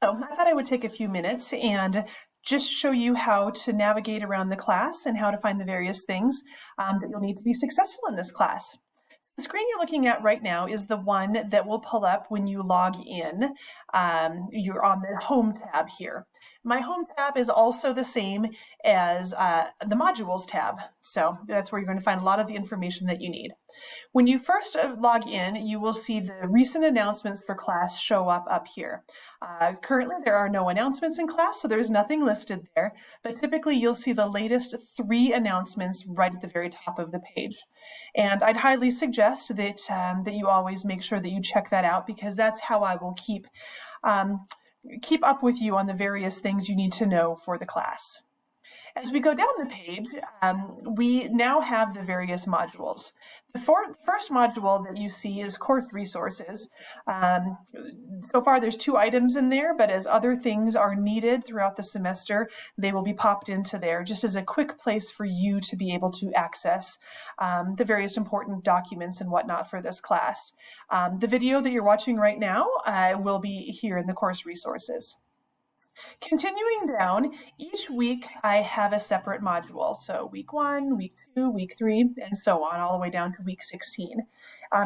So I thought I would take a few minutes and just show you how to navigate around the class and how to find the various things that you'll need to be successful in this class. The screen you're looking at right now is the one that will pull up when you log in. You're on the Home tab here. My Home tab is also the same as the Modules tab, so that's where you're going to find a lot of the information that you need. When you first log in, you will see the recent announcements for class show up here. Currently, there are no announcements in class, so there's nothing listed there, but typically you'll see the latest 3 announcements right at the very top of the page. And I'd highly suggest that, that you always make sure that you check that out, because that's how I will keep up with you on the various things you need to know for the class. As we go down the page, we now have the various modules. The first module that you see is course resources. So far there's 2 items in there, but as other things are needed throughout the semester, they will be popped into there just as a quick place for you to be able to access the various important documents and whatnot for this class. The video that you're watching right now will be here in the course resources. Continuing down, each week I have a separate module. So week 1, week 2, week 3, and so on, all the way down to week 16.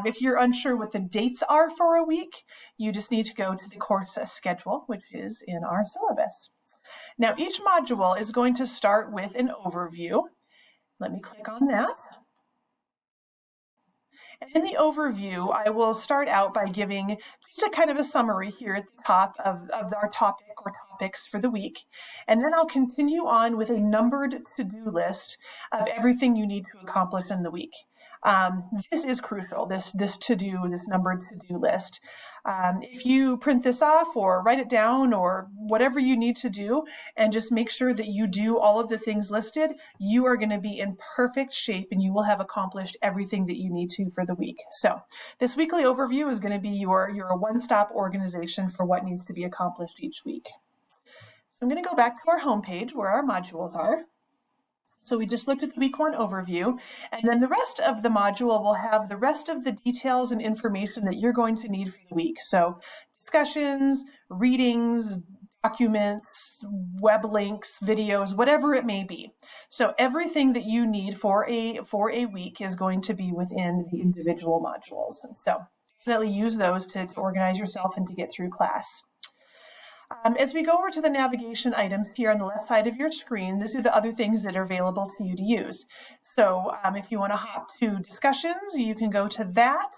If you're unsure what the dates are for a week, you just need to go to the course schedule, which is in our syllabus. Now, each module is going to start with an overview. Let me click on that. And in the overview, I will start out by giving just a kind of a summary here at the top of our topic or topics for the week. And then I'll continue on with a numbered to-do list of everything you need to accomplish in the week. This is crucial, this numbered to-do list. If you print this off or write it down or whatever you need to do and just make sure that you do all of the things listed, you are going to be in perfect shape and you will have accomplished everything that you need to for the week. So this weekly overview is going to be your one-stop organization for what needs to be accomplished each week. So I'm going to go back to our home page where our modules are. So we just looked at the week 1 overview, and then the rest of the module will have the rest of the details and information that you're going to need for the week. So discussions, readings, documents, web links, videos, whatever it may be. So everything that you need for a week is going to be within the individual modules. So definitely use those to organize yourself and to get through class. As we go over to the navigation items here on the left side of your screen, this is the other things that are available to you to use. So if you want to hop to discussions, you can go to that.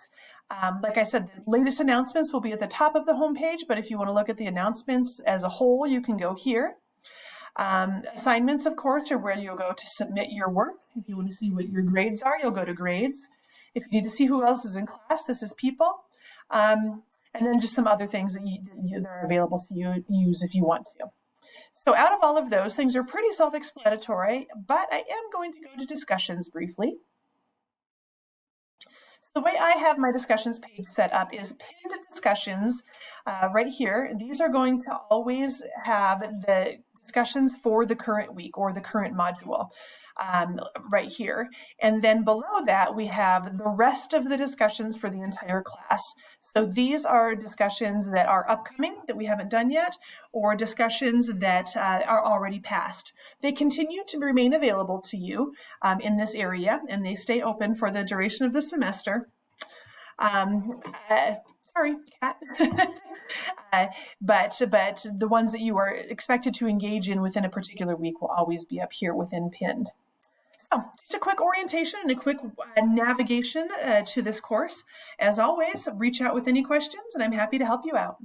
Like I said, the latest announcements will be at the top of the home page, but if you want to look at the announcements as a whole, you can go here. Assignments, of course, are where you'll go to submit your work. If you want to see what your grades are, you'll go to grades. If you need to see who else is in class, this is people. And then just some other things that are available to you use if you want to. So out of all of those, things are pretty self-explanatory, but I am going to go to discussions briefly. So the way I have my discussions page set up is pinned discussions right here. These are going to always have the discussions for the current week or the current module. Right here. And then below that, we have the rest of the discussions for the entire class. So these are discussions that are upcoming that we haven't done yet, or discussions that are already past. They continue to remain available to you in this area, and they stay open for the duration of the semester. Sorry, cat. But the ones that you are expected to engage in within a particular week will always be up here within pinned. So just a quick orientation and a quick navigation to this course. As always, reach out with any questions and I'm happy to help you out.